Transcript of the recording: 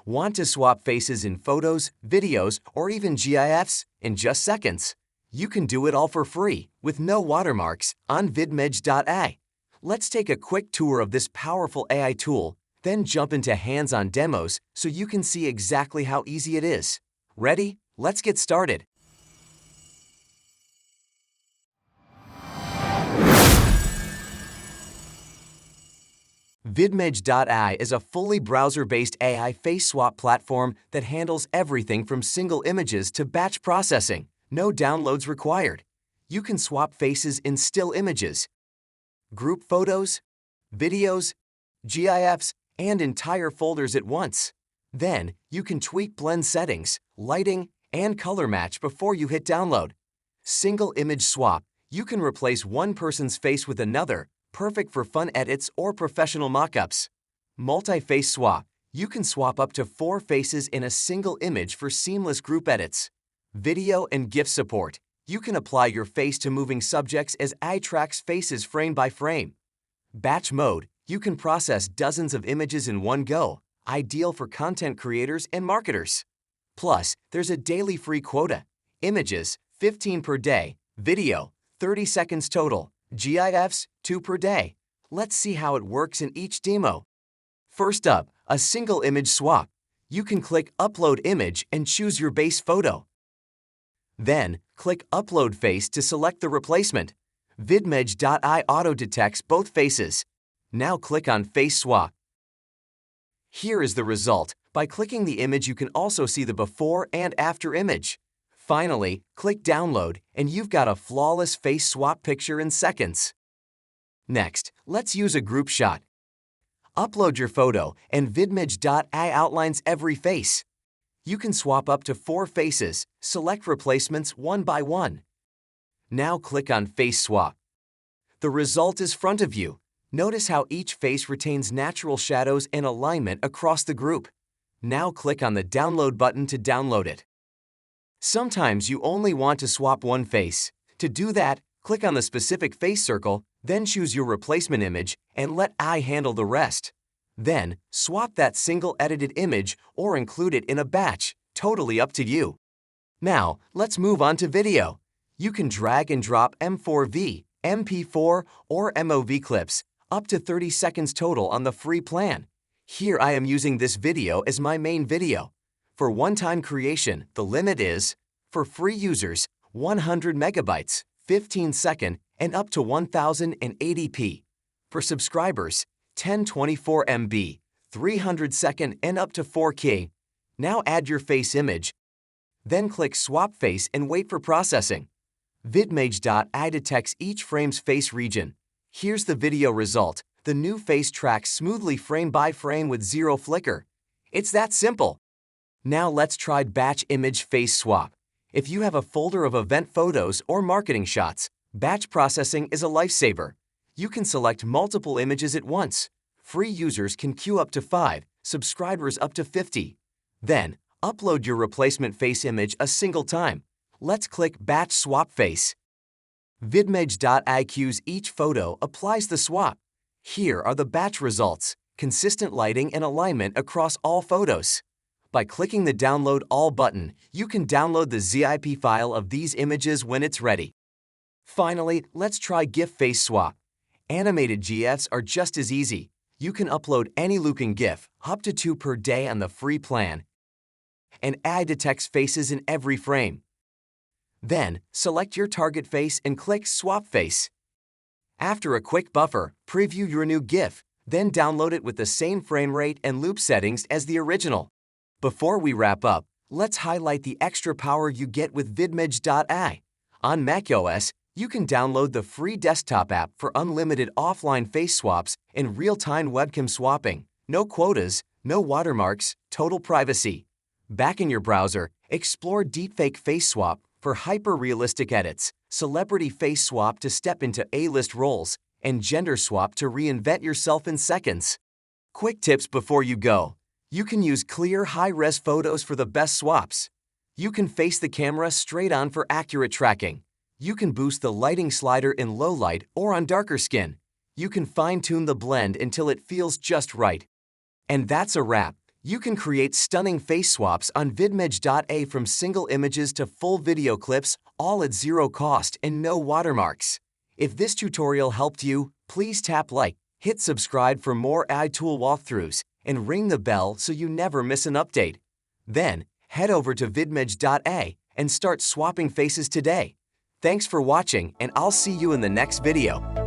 Want to swap faces in photos, videos, or even GIFs in just seconds? You can do it all for free with no watermarks on VidMage.ai. Let's take a quick tour of this powerful AI tool, then jump into hands-on demos so you can see exactly how easy it is. Ready? Let's get started. VidMage.ai is a fully browser-based AI face swap platform that handles everything from single images to batch processing. No downloads required. You can swap faces in still images, group photos, videos, GIFs, and entire folders at once. Then, you can tweak blend settings, lighting, and color match before you hit download. Single image swap. You can replace one person's face with another, perfect for fun edits or professional mockups. Multi-face swap. You can swap up to 4 faces in a single image for seamless group edits. Video and GIF support. You can apply your face to moving subjects as AI tracks faces frame by frame. Batch mode. You can process dozens of images in one go, ideal for content creators and marketers. Plus, there's a daily free quota. Images, 15 per day. Video, 30 seconds total. GIFs, 2 per day. Let's see how it works in each demo. First up, a single image swap. You can click Upload Image and choose your base photo. Then, click Upload Face to select the replacement. VidMage.ai auto-detects both faces. Now click on Face Swap. Here is the result. By clicking the image, you can also see the before and after image. Finally, click Download, and you've got a flawless face swap picture in seconds. Next, let's use a group shot. Upload your photo, and VidMage.ai outlines every face. You can swap up to 4 faces. Select replacements one by one. Now click on Face Swap. The result is front of you. Notice how each face retains natural shadows and alignment across the group. Now click on the Download button to download it. Sometimes you only want to swap one face. To do that, click on the specific face circle, then choose your replacement image and let AI handle the rest. Then, swap that single edited image or include it in a batch, totally up to you. Now, let's move on to video. You can drag and drop M4V, MP4, or MOV clips, up to 30 seconds total on the free plan. Here I am using this video as my main video. For one-time creation, the limit is, for free users, 100 megabytes, 15-second, and up to 1080p. For subscribers, 1024 MB, 300-second, and up to 4K. Now add your face image. Then click Swap Face and wait for processing. VidMage.ai detects each frame's face region. Here's the video result. The new face tracks smoothly frame by frame with zero flicker. It's that simple. Now let's try batch image face swap. If you have a folder of event photos or marketing shots, batch processing is a lifesaver. You can select multiple images at once. Free users can queue up to 5, subscribers up to 50. Then, upload your replacement face image a single time. Let's click Batch Swap Face. VidMage.ai queues each photo, applies the swap. Here are the batch results. Consistent lighting and alignment across all photos. By clicking the Download All button, you can download the zip file of these images when it's ready. Finally, let's try GIF face swap. Animated GIFs are just as easy. You can upload any looking GIF, up to 2 per day on the free plan, and AI detects faces in every frame. Then, select your target face and click Swap Face. After a quick buffer, preview your new GIF, then download it with the same frame rate and loop settings as the original. Before we wrap up, let's highlight the extra power you get with VidMage.ai. On macOS, you can download the free desktop app for unlimited offline face swaps and real-time webcam swapping. No quotas, no watermarks, total privacy. Back in your browser, explore Deepfake Face Swap for hyper-realistic edits, Celebrity Face Swap to step into A-list roles, and Gender Swap to reinvent yourself in seconds. Quick tips before you go. You can use clear, high-res photos for the best swaps. You can face the camera straight on for accurate tracking. You can boost the lighting slider in low light or on darker skin. You can fine-tune the blend until it feels just right. And that's a wrap. You can create stunning face swaps on VidMage.ai from single images to full video clips, all at zero cost and no watermarks. If this tutorial helped you, please tap like, hit subscribe for more AI tool walkthroughs, and ring the bell so you never miss an update. Then, head over to VidMage.ai and start swapping faces today. Thanks for watching, and I'll see you in the next video.